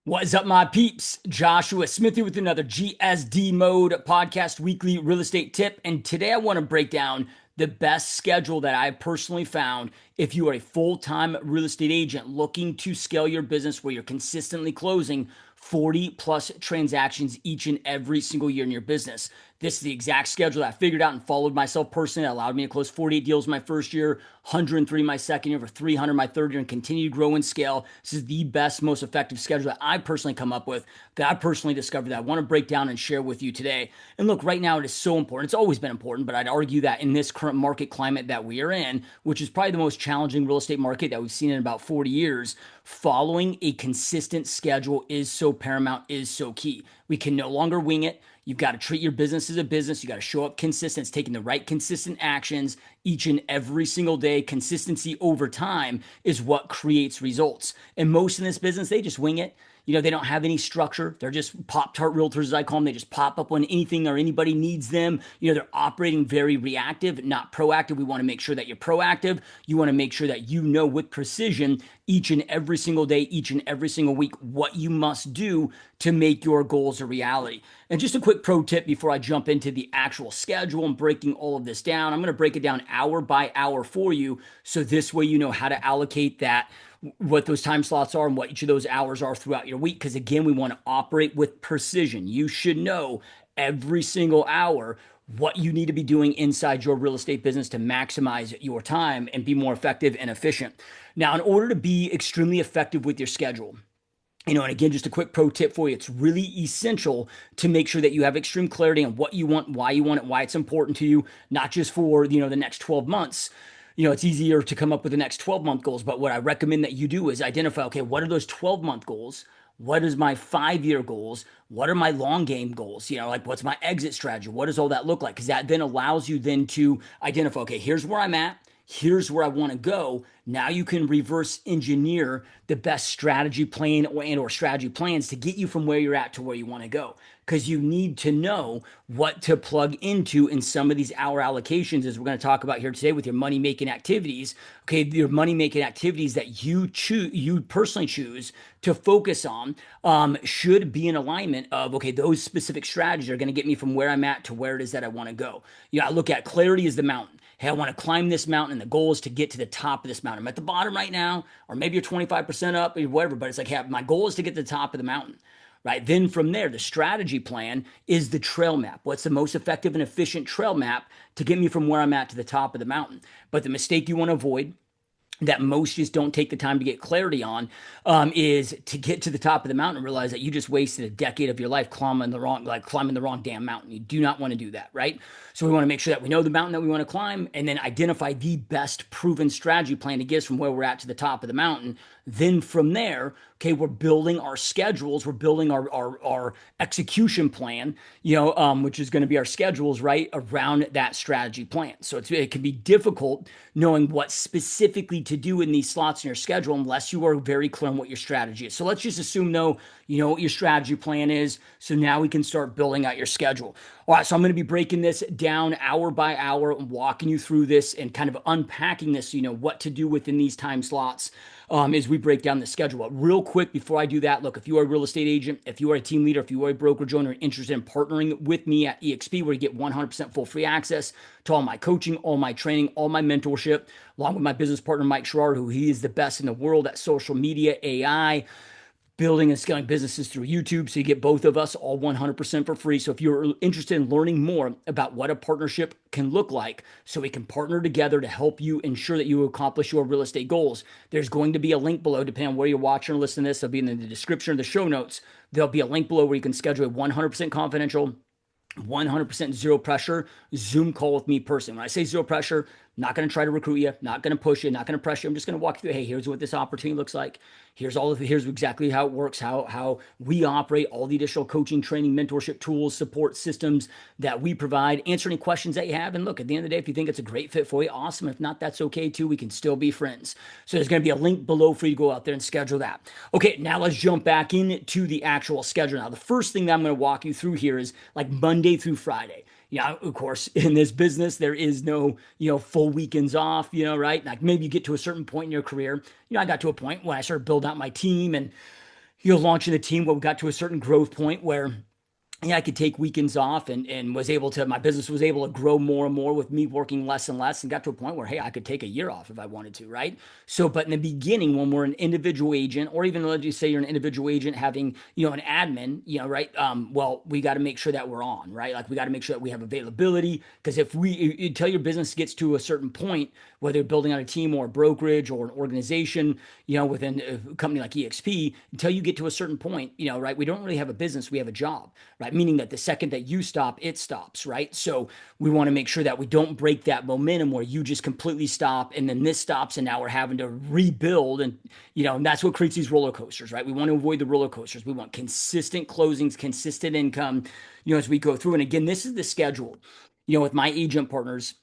What's up, my peeps? Joshua Smithy with another GSD Mode podcast weekly real estate tip. And today I want to break down the best schedule that I personally found if you are a full-time real estate agent looking to scale your business where you're consistently closing 40 plus transactions each and every single year in your business. This is the exact schedule that I figured out and followed myself personally. That allowed me to close 48 deals my first year, 103 my second year, over 300 my third year, and continue to grow and scale. This is the best, most effective schedule that I personally come up with, that I personally discovered, that I want to break down and share with you today. And look, right now it is so important. It's always been important, but I'd argue that in this current market climate that we are in, which is probably the most challenging real estate market that we've seen in about 40 years, following a consistent schedule is so paramount, is so key. We can no longer wing it. You've got to treat your business as a business. You got to show up consistent. It's taking the right consistent actions each and every single day. Consistency over time is what creates results. And most in this business, they just wing it. They don't have any structure. They're just Pop-Tart realtors, as I call them. They just pop up when anything or anybody needs them. They're operating very reactive, not proactive. We want to make sure that you're proactive. You want to make sure that you know with precision each and every single day, each and every single week, what you must do to make your goals a reality. And just a quick pro tip before I jump into the actual schedule and breaking all of this down. I'm going to break it down hour by hour for you. So this way you know how to allocate that, what those time slots are and what each of those hours are throughout your week. Because again, we want to operate with precision. You should know every single hour what you need to be doing inside your real estate business to maximize your time and be more effective and efficient. Now, in order to be extremely effective with your schedule, and again, just a quick pro tip for you. It's really essential to make sure that you have extreme clarity on what you want, why you want it, why it's important to you, not just for, the next 12 months. It's easier to come up with the next 12-month goals, but what I recommend that you do is identify, okay, what are those 12-month goals? What is my 5-year goals? What are my long game goals? Like what's my exit strategy? What does all that look like? Because that then allows you then to identify, okay, here's where I'm at. Here's where I want to go. Now you can reverse engineer the best strategy plan or strategy plans to get you from where you're at to where you want to go. Because you need to know what to plug into in some of these hour allocations, as we're going to talk about here today with your money making activities. Okay, your money making activities that you personally choose to focus on should be in alignment of, okay, those specific strategies are going to get me from where I'm at to where it is that I want to go. I look at clarity as the mountain. Hey, I want to climb this mountain, and the goal is to get to the top of this mountain. I'm at the bottom right now, or maybe you're 25% up, or whatever, but it's like, hey, my goal is to get to the top of the mountain, right? Then from there, the strategy plan is the trail map. What's the most effective and efficient trail map to get me from where I'm at to the top of the mountain? But the mistake you want to avoid, that most just don't take the time to get clarity on, is to get to the top of the mountain and realize that you just wasted a decade of your life climbing the wrong damn mountain. You do not want to do that, right? So we want to make sure that we know the mountain that we want to climb, and then identify the best proven strategy plan to get us from where we're at to the top of the mountain. Then from there, okay, we're building our schedules, we're building our execution plan, which is going to be our schedules, right, around that strategy plan. So it can be difficult knowing what specifically to do in these slots in your schedule unless you are very clear on what your strategy is. So let's just assume, though, you know what your strategy plan is. So now we can start building out your schedule. All right, so I'm going to be breaking this down hour by hour and walking you through this and kind of unpacking this, what to do within these time slots as we break down the schedule. But real quick, before I do that, look, if you are a real estate agent, if you are a team leader, if you are a brokerage owner interested in partnering with me at EXP, where you get 100% full free access to all my coaching, all my training, all my mentorship, along with my business partner, Mike Sherrard, who he is the best in the world at social media, AI, building and scaling businesses through YouTube. So you get both of us all 100% for free. So if you're interested in learning more about what a partnership can look like, so we can partner together to help you ensure that you accomplish your real estate goals, there's going to be a link below, depending on where you're watching or listening to this. It'll be in the description of the show notes. There'll be a link below where you can schedule a 100% confidential, 100% zero pressure Zoom call with me personally. When I say zero pressure, not going to try to recruit you, not going to push you, not going to press you. I'm just going to walk you through, hey, here's what this opportunity looks like. Here's exactly how it works, how we operate, all the additional coaching, training, mentorship tools, support systems that we provide, answer any questions that you have. And look, at the end of the day, if you think it's a great fit for you, awesome. If not, that's okay too. We can still be friends. So there's going to be a link below for you to go out there and schedule that. Okay, now let's jump back into the actual schedule. Now, the first thing that I'm going to walk you through here is like Monday through Friday. Yeah, of course, in this business, there is no, full weekends off, right? Like maybe you get to a certain point in your career. I got to a point when I started building out my team and, launching the team where we got to a certain growth point where yeah, I could take weekends off and was able to, my business was able to grow more and more with me working less and less and got to a point where, hey, I could take a year off if I wanted to, right? So, but in the beginning, when we're an individual agent, or even let's just say you're an individual agent having, an admin, right? Well, we got to make sure that we're on, right? Like we got to make sure that we have availability. Because if until your business gets to a certain point, whether you're building out a team or a brokerage or an organization, within a company like EXP, until you get to a certain point, right? We don't really have a business, we have a job, right? Meaning that the second that you stop, it stops, right? So we want to make sure that we don't break that momentum where you just completely stop and then this stops and now we're having to rebuild. And that's what creates these roller coasters, right? We want to avoid the roller coasters. We want consistent closings, consistent income, as we go through. And again, this is the schedule, with my agent partners.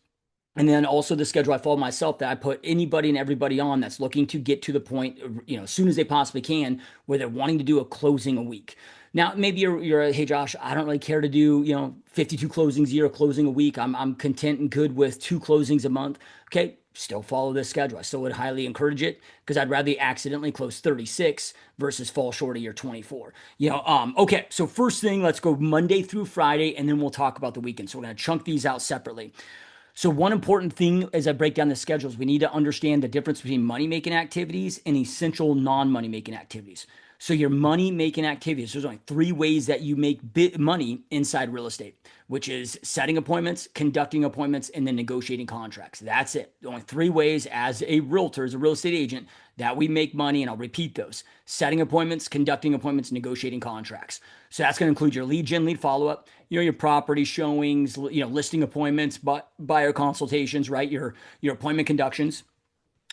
And then also the schedule I follow myself that I put anybody and everybody on that's looking to get to the point, as soon as they possibly can, where they're wanting to do a closing a week. Now, maybe you're hey, Josh, I don't really care to do, 52 closings a year, closing a week. I'm content and good with 2 closings a month. Okay, still follow this schedule. I still would highly encourage it because I'd rather accidentally close 36 versus fall short of your 24. Okay, so first thing, let's go Monday through Friday, and then we'll talk about the weekend. So we're going to chunk these out separately. So one important thing as I break down the schedules, we need to understand the difference between money-making activities and essential non-money-making activities. So your money-making activities, there's only 3 ways that you make money inside real estate, which is setting appointments, conducting appointments, and then negotiating contracts. That's it. Only 3 ways as a realtor, as a real estate agent, that we make money, and I'll repeat those: setting appointments, conducting appointments, negotiating contracts. So that's going to include your lead gen, lead follow-up, your property showings, listing appointments, but buyer consultations, right? Your appointment conductions,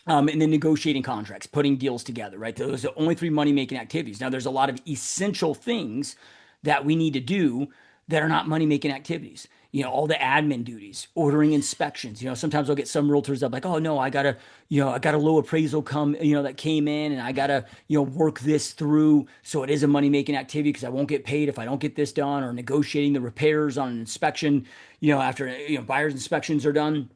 and then negotiating contracts, putting deals together, right? Those are the only 3 money-making activities. Now, there's a lot of essential things that we need to do that are not money-making activities. All the admin duties, ordering inspections. Sometimes I'll get some realtors up like, oh no, I got a low appraisal that came in, and I gotta, work this through. So it is a money-making activity because I won't get paid if I don't get this done, or negotiating the repairs on an inspection, after, buyer's inspections are done.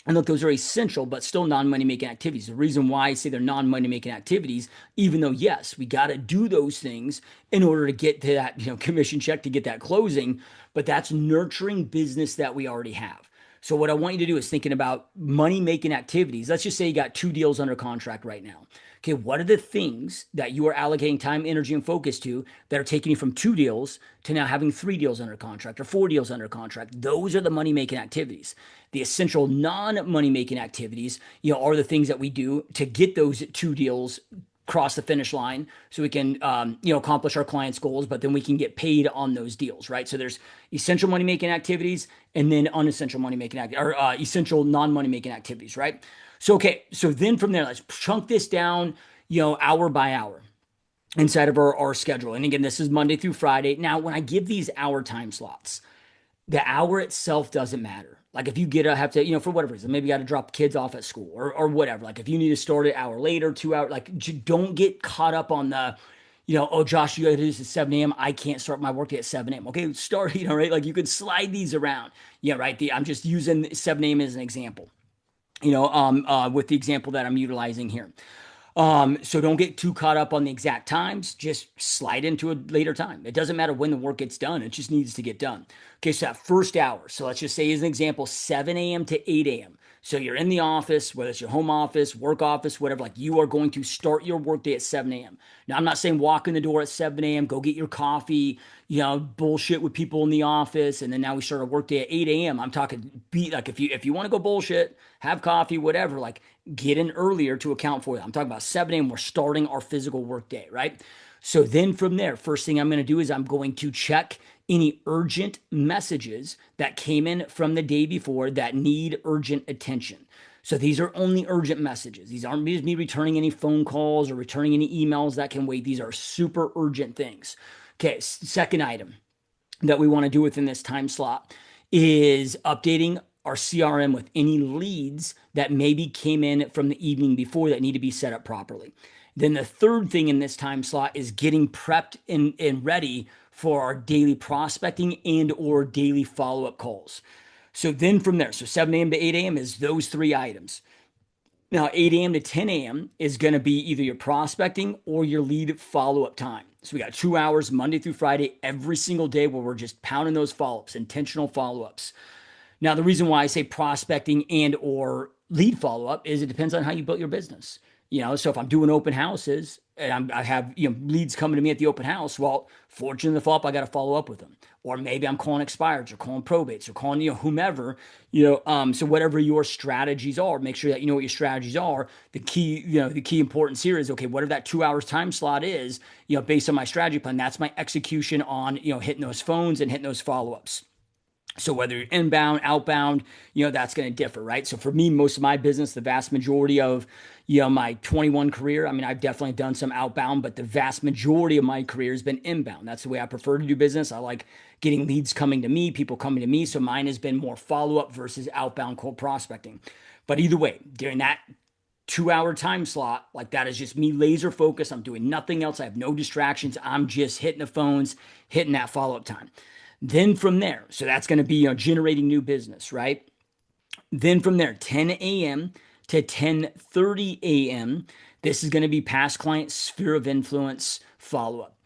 And look, those are essential, but still non-money making activities. The reason why I say they're non-money making activities, even though, yes, we got to do those things in order to get to that, commission check to get that closing, but that's nurturing business that we already have. So what I want you to do is thinking about money making activities. Let's just say you got 2 deals under contract right now. Okay, what are the things that you are allocating time, energy, and focus to that are taking you from 2 deals to now having 3 deals under contract or 4 deals under contract? Those are the money making activities. The essential non-money making activities, are the things that we do to get those 2 deals cross the finish line so we can accomplish our clients' goals, but then we can get paid on those deals, right? So there's essential money making activities and then unessential money making or essential non-money making activities, right? So okay, so then from there, let's chunk this down, hour by hour inside of our schedule. And again, this is Monday through Friday. Now, when I give these hour time slots, the hour itself doesn't matter. Like if you have to, for whatever reason, maybe you got to drop kids off at school or whatever. Like if you need to start an hour later, 2 hours, like don't get caught up on the, oh, Josh, you got to do this at 7 a.m. I can't start my workday at 7 a.m. Okay, start, right? Like you could slide these around. Yeah, right. I'm just using 7 a.m. as an example, with the example that I'm utilizing here. So don't get too caught up on the exact times. Just slide into a later time. It doesn't matter when the work gets done. It just needs to get done. Okay, so that first hour. So let's just say as an example, 7 a.m. to 8 a.m. So you're in the office, whether it's your home office, work office, whatever, like you are going to start your workday at 7 a.m. Now, I'm not saying walk in the door at 7 a.m., go get your coffee, bullshit with people in the office, and then now we start our workday at 8 a.m. I'm talking like if you want to go bullshit, have coffee, whatever, like get in earlier to account for that. I'm talking about 7 a.m. We're starting our physical workday, right? So then from there, first thing I'm going to do is I'm going to check any urgent messages that came in from the day before that need urgent attention. So these are only urgent messages. These aren't me returning any phone calls or returning any emails that can wait. These are super urgent things. Okay, second item that we want to do within this time slot is updating our CRM with any leads that maybe came in from the evening before that need to be set up properly. Then the third thing in this time slot is getting prepped and ready for our daily prospecting and or daily follow-up calls. So then from there, so 7 a.m. to 8 a.m. is those 3 items. Now, 8 a.m. to 10 a.m. is going to be either your prospecting or your lead follow-up time. So we got 2 hours Monday through Friday every single day where we're just pounding those follow-ups, intentional follow-ups. Now, the reason why I say prospecting and or lead follow up is it depends on how you built your business. So if I'm doing open houses and I have leads coming to me at the open house, well, fortunate the follow up, I got to follow up with them. Or maybe I'm calling expireds or calling probates or calling whomever. So whatever your strategies are, make sure that you know what your strategies are. The key importance here is okay, whatever that 2 hours time slot is, based on my strategy plan, that's my execution on hitting those phones and hitting those follow ups. So whether you're inbound, outbound, that's going to differ, right? So for me, most of my business, the vast majority of, my 21 career, I mean, I've definitely done some outbound, but the vast majority of my career has been inbound. That's the way I prefer to do business. I like getting leads coming to me, people coming to me. So mine has been more follow-up versus outbound cold prospecting. But either way, during that 2 hour time slot, like that is just me laser focused. I'm doing nothing else. I have no distractions. I'm just hitting the phones, hitting that follow-up time. Then from there, so that's going to be generating new business, right? Then from there, 10 a.m. to 10:30 a.m. This is going to be past client sphere of influence follow up.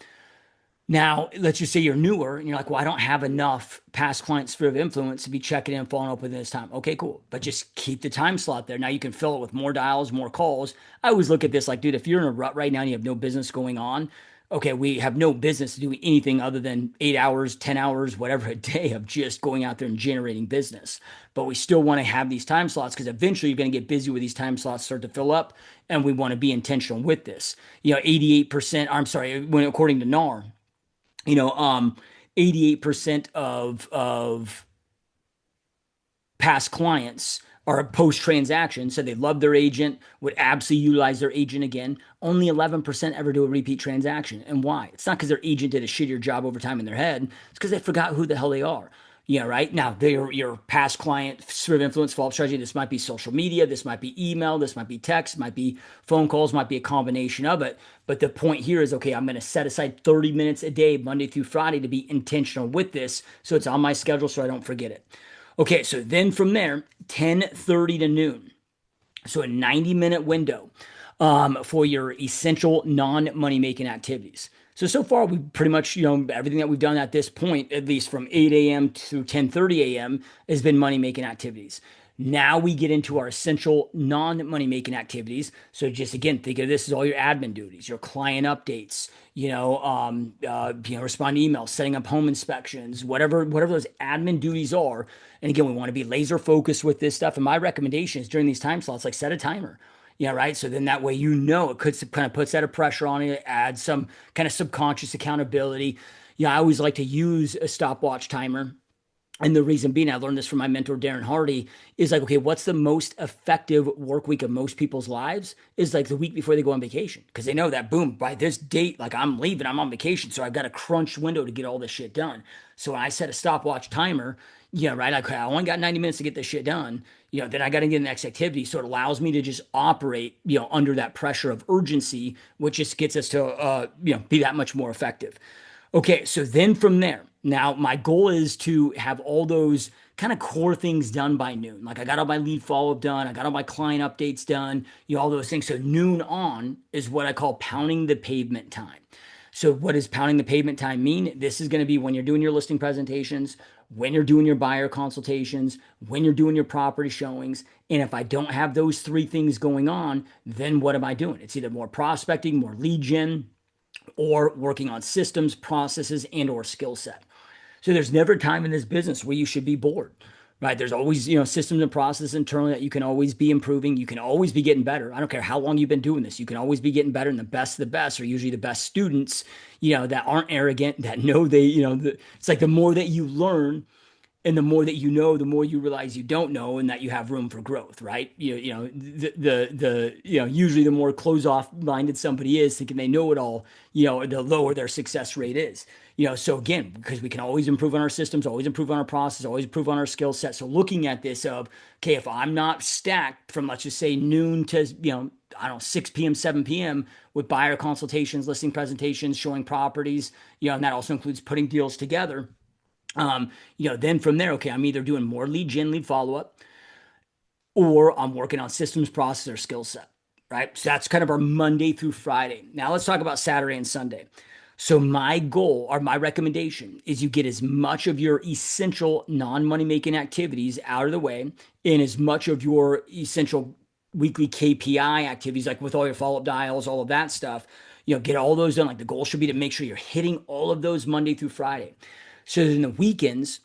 Now, let's just say you're newer and you're like, well, I don't have enough past client sphere of influence to be checking in and following up within this time. Okay, cool. But just keep the time slot there. Now you can fill it with more dials, more calls. I always look at this like, dude, if you're in a rut right now and you have no business going on, okay, we have no business doing anything other than 8 hours, 10 hours, whatever a day of just going out there and generating business. But we still want to have these time slots because eventually you're going to get busy with these time slots start to fill up. And we want to be intentional with this. 88%, I'm sorry, when according to NAR, you know, um, 88% of past clients are post transaction. So they love their agent, would absolutely utilize their agent again. Only 11% ever do a repeat transaction. And why? It's not because their agent did a shittier job over time in their head. It's because they forgot who the hell they are. Yeah, right. Now, they're your past client sphere of influence follow-up strategy. This might be social media, this might be email, this might be text, might be phone calls, might be a combination of it. But the point here is okay, I'm going to set aside 30 minutes a day, Monday through Friday, to be intentional with this. So it's on my schedule so I don't forget it. Okay, so then from there, 10:30 to noon. So a 90-minute window for your essential non-money making activities. So far we pretty much, everything that we've done at this point, at least from 8 a.m. to 10:30 a.m., has been money making activities. Now we get into our essential non-money making activities. So just again, think of this as all your admin duties, your client updates, respond to emails, setting up home inspections, whatever those admin duties are. And again, we want to be laser focused with this stuff. And my recommendation is during these time slots, like set a timer. Yeah, right. So then that way, it could kind of puts that pressure on it, adds some kind of subconscious accountability. I always like to use a stopwatch timer. And the reason being, I learned this from my mentor, Darren Hardy, is like, okay, what's the most effective work week of most people's lives? Is like the week before they go on vacation. Because they know that, boom, by this date, like I'm leaving, I'm on vacation. So I've got a crunch window to get all this shit done. So when I set a stopwatch timer, right, like I only got 90 minutes to get this shit done. Then I got to get the next activity. So it allows me to just operate, under that pressure of urgency, which just gets us to, be that much more effective. Okay, so then from there, now my goal is to have all those kind of core things done by noon. Like I got all my lead follow up done, I got all my client updates done, all those things. So noon on is what I call pounding the pavement time. So what does pounding the pavement time mean? This is going to be when you're doing your listing presentations, when you're doing your buyer consultations, when you're doing your property showings. And if I don't have those three things going on, then what am I doing? It's either more prospecting, more lead gen, or working on systems, processes, and or skill set. So there's never a time in this business where you should be bored, right? There's always, systems and processes internally that you can always be improving. You can always be getting better. I don't care how long you've been doing this. You can always be getting better. And the best of the best are usually the best students, that aren't arrogant, that know it's like the more that you learn, and the more that you know, the more you realize you don't know, and that you have room for growth, right? Usually the more close off minded somebody is, thinking they know it all, the lower their success rate is. So again, because we can always improve on our systems, always improve on our process, always improve on our skill set. So looking at this of, okay, if I'm not stacked from, let's just say noon to, I don't know, 6 p.m., 7 p.m. with buyer consultations, listing presentations, showing properties, and that also includes putting deals together. Then from there, okay, I'm either doing more lead gen, lead follow up, or I'm working on systems, process, or skill set, right? So that's kind of our Monday through Friday. Now let's talk about Saturday and Sunday. So my goal or my recommendation is you get as much of your essential non-money making activities out of the way and as much of your essential weekly KPI activities, like with all your follow-up dials, all of that stuff, get all those done. Like the goal should be to make sure you're hitting all of those Monday through Friday. So then the weekends,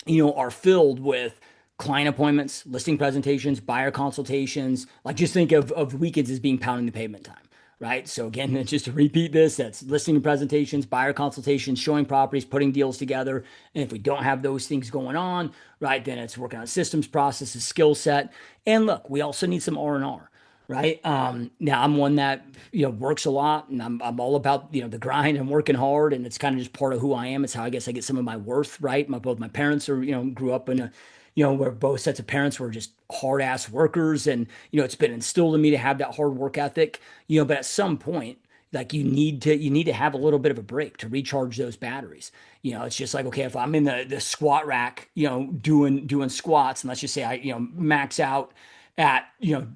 are filled with client appointments, listing presentations, buyer consultations. Like just think of weekends as being pounding the pavement time, right? So again, just to repeat this, that's listing presentations, buyer consultations, showing properties, putting deals together. And if we don't have those things going on, right, then it's working on systems, processes, skill set. And look, we also need some R&R, right? Now I'm one that works a lot, and I'm all about the grind and working hard, and it's kind of just part of who I am. It's how I guess I get some of my worth, right? Both my parents are grew up in a where both sets of parents were just hard ass workers, and it's been instilled in me to have that hard work ethic. But at some point, like you need to have a little bit of a break to recharge those batteries. It's just like, okay, if I'm in the squat rack, doing squats, and let's just say I max out at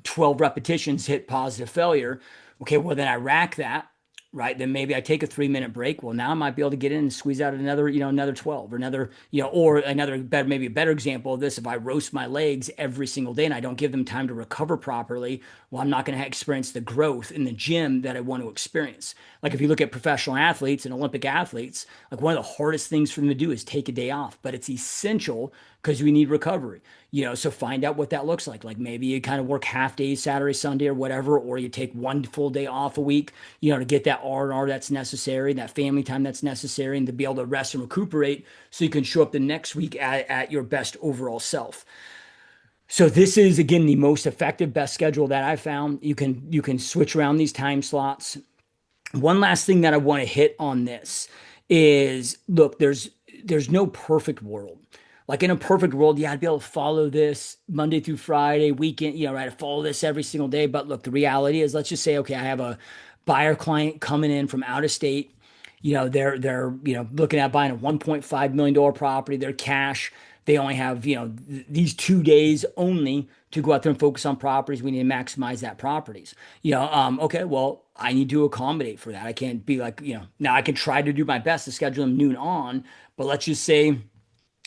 12 repetitions, hit positive failure. Okay, well then I rack that, right? Then maybe I take a 3 minute break. Well, now I might be able to get in and squeeze out another 12 or another, or another better, maybe a better example of this. If I roast my legs every single day and I don't give them time to recover properly, well, I'm not going to experience the growth in the gym that I want to experience. Like if you look at professional athletes and Olympic athletes, like one of the hardest things for them to do is take a day off, but it's essential because we need recovery. So find out what that looks like. Like maybe you kind of work half days, Saturday, Sunday, or whatever, or you take one full day off a week, to get that R&R that's necessary, that family time that's necessary, and to be able to rest and recuperate so you can show up the next week at your best overall self. So this is again the most effective, best schedule that I found. You can switch around these time slots. One last thing that I want to hit on this is, look, there's no perfect world. Like in a perfect world, yeah, I'd be able to follow this Monday through Friday, weekend, right? I follow this every single day. But look, the reality is, let's just say, okay, I have a buyer client coming in from out of state. They're looking at buying a $1.5 million property. They're cash. They only have these 2 days only to go out there and focus on properties. We need to maximize that properties. Okay, well, I need to accommodate for that. I can't be like, now I can try to do my best to schedule them noon on, but let's just say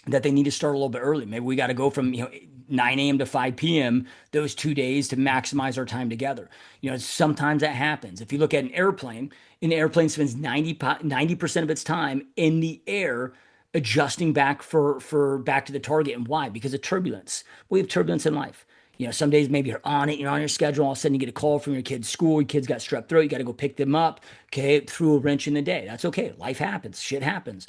that they need to start a little bit early. Maybe we got to go from 9 a.m. to 5 p.m. those 2 days to maximize our time together. Sometimes that happens. If you look at an airplane spends 90% of its time in the air adjusting back to the target. And why? Because of turbulence. We have turbulence in life. Some days maybe you're on it, you're on your schedule, all of a sudden you get a call from your kid's school, your kid's got strep throat, you got to go pick them up, okay, threw a wrench in the day. That's okay. Life happens, shit happens.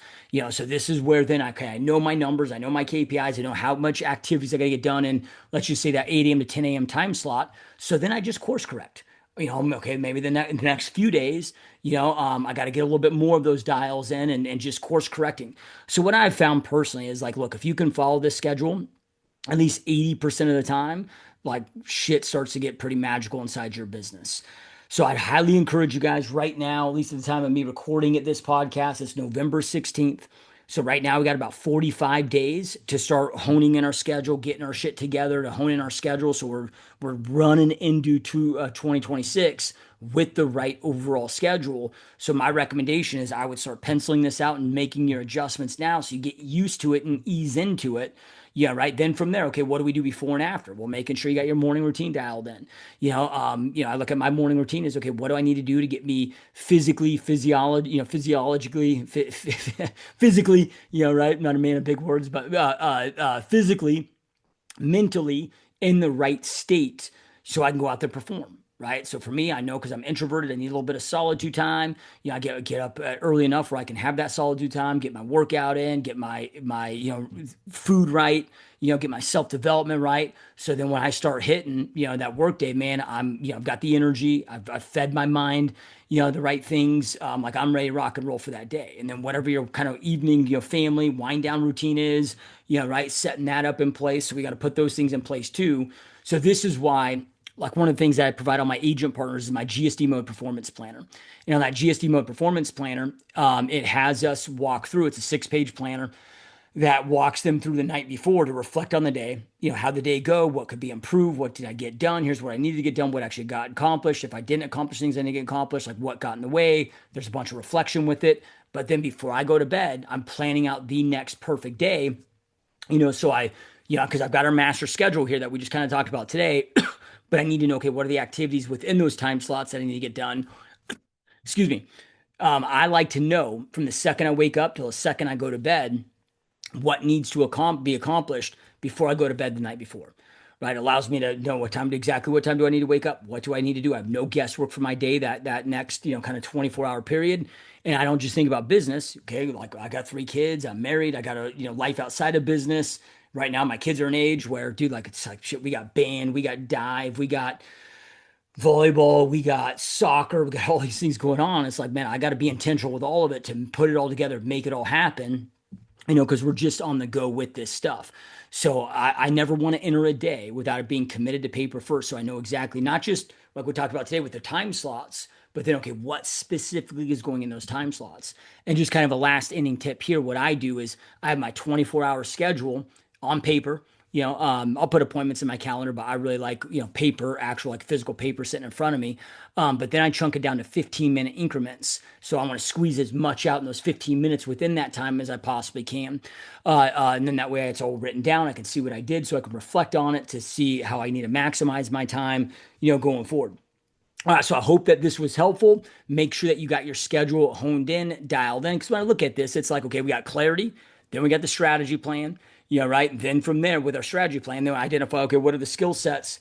So this is where then, okay, I know my numbers, I know my KPIs, I know how much activities I got to get done in, let's just say that 8 a.m. to 10 a.m. time slot. So then I just course correct. Okay, maybe the next few days, I got to get a little bit more of those dials in and just course correcting. So what I've found personally is like, look, if you can follow this schedule, at least 80% of the time, like shit starts to get pretty magical inside your business. So I'd highly encourage you guys right now, at least at the time of me recording it, this podcast, it's November 16th. So right now we got about 45 days to start honing in our schedule, getting our shit together to hone in our schedule. So we're running into 2026 with the right overall schedule. So my recommendation is I would start penciling this out and making your adjustments now so you get used to it and ease into it. Yeah, right. Then from there, okay, what do we do before and after? Well, making sure you got your morning routine dialed in. I look at my morning routine as, okay, what do I need to do to get me physiologically, physically, right? I'm not a man of big words, but physically, mentally in the right state so I can go out there and perform. Right. So for me, I know because I'm introverted, I need a little bit of solitude time. I get up early enough where I can have that solitude time, get my workout in, get my food right, get my self development right. So then when I start hitting that work day, man, I've got the energy, I've fed my mind the right things. Like I'm ready to rock and roll for that day. And then whatever your kind of evening family wind down routine is, right, setting that up in place. So we got to put those things in place too. So this is why, like one of the things that I provide all my agent partners is my GSD mode performance planner. That GSD mode performance planner, it has us walk through. It's a 6-page planner. that walks them through the night before to reflect on the day, how the day go, what could be improved, what did I get done, here's what I needed to get done, what actually got accomplished. If I didn't accomplish things I didn't get accomplished, like what got in the way, there's a bunch of reflection with it. But then before I go to bed, I'm planning out the next perfect day, so because I've got our master schedule here that we just kind of talked about today, but I need to know, okay, what are the activities within those time slots that I need to get done? Excuse me. I like to know from the second I wake up till the second I go to bed what needs to be accomplished before I go to bed the night before. Right, it allows me to know exactly what time do I need to wake up? What do I need to do? I have no guesswork for my day that next kind of 24-hour period, and I don't just think about business. Okay, like I got 3 kids, I'm married, I got a life outside of business. Right now, my kids are an age where, dude, like it's like shit. We got band, we got dive, we got volleyball, we got soccer, we got all these things going on. It's like, man, I got to be intentional with all of it to put it all together, make it all happen, because we're just on the go with this stuff. So I never want to enter a day without it being committed to paper first. So I know exactly, not just like we talked about today with the time slots, but then, okay, what specifically is going in those time slots? And just kind of a last inning tip here. What I do is I have my 24-hour schedule on paper. I'll put appointments in my calendar, but I really like, paper, actual like physical paper sitting in front of me. But then I chunk it down to 15-minute increments. So I want to squeeze as much out in those 15 minutes within that time as I possibly can. And then that way it's all written down. I can see what I did so I can reflect on it to see how I need to maximize my time, going forward. All right, so I hope that this was helpful. Make sure that you got your schedule honed in, dialed in. Because when I look at this, it's like, okay, we got clarity, then we got the strategy plan, right? Then from there, with our strategy plan, then identify, okay, what are the skill sets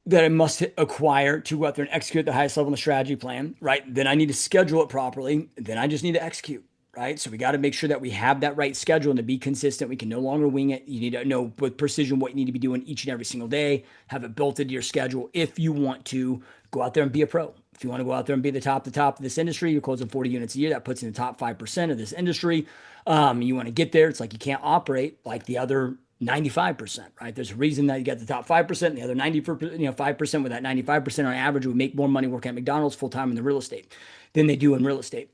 that I must acquire to go out there and execute the highest level in the strategy plan, right? Then I need to schedule it properly. Then I just need to execute, right? So we got to make sure that we have that right schedule and to be consistent. We can no longer wing it. You need to know with precision what you need to be doing each and every single day. Have it built into your schedule if you want to go out there and be a pro. If you want to go out there and be the top of this industry, you're closing 40 units a year. That puts you in the top 5% of this industry. You want to get there. It's like you can't operate like the other 95%, right? There's a reason that you got the top 5%, and the other 5% with that 95% on average would make more money working at McDonald's full time in the real estate than they do in real estate.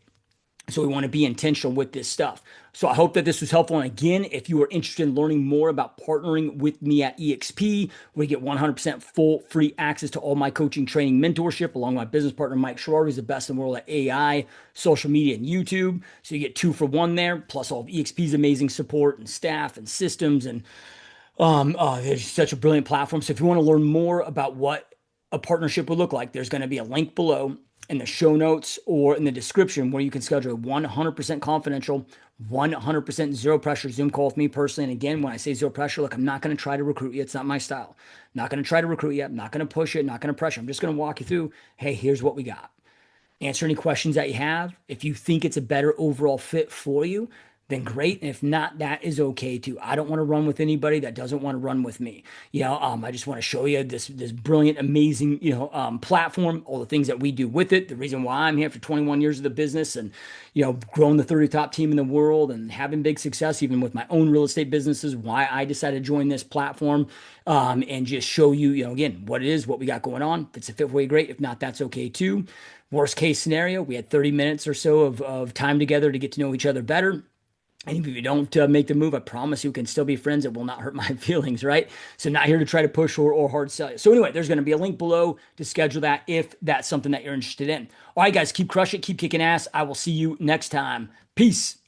So we want to be intentional with this stuff. So I hope that this was helpful. And again, if you are interested in learning more about partnering with me at EXP, we get 100% full free access to all my coaching, training, mentorship, along with my business partner, Mike Sherrard, who's the best in the world at AI, social media, and YouTube. So you get 2 for 1 there, plus all of EXP's amazing support and staff and systems. And there's such a brilliant platform. So if you want to learn more about what a partnership would look like, there's going to be a link below in the show notes or in the description where you can schedule a 100% confidential, 100% zero pressure Zoom call with me personally. And again, when I say zero pressure, look, I'm not going to try to recruit you. It's not my style. I'm not going to try to recruit you. I'm not going to push it. Not going to pressure. I'm just going to walk you through, hey, here's what we got. Answer any questions that you have. If you think it's a better overall fit for you, then great. And if not, that is okay too. I don't want to run with anybody that doesn't want to run with me. I just want to show you this brilliant, amazing, platform, all the things that we do with it. The reason why I'm here for 21 years of the business and, growing the 30 top team in the world and having big success, even with my own real estate businesses, why I decided to join this platform, and just show you, again, what it is, what we got going on. If it's a fit for you, great. If not, that's okay too. Worst case scenario, we had 30 minutes or so of time together to get to know each other better. And if you don't make the move, I promise you can still be friends. It will not hurt my feelings, right? So not here to try to push or hard sell you. So anyway, there's going to be a link below to schedule that if that's something that you're interested in. All right, guys, keep crushing it. Keep kicking ass. I will see you next time. Peace.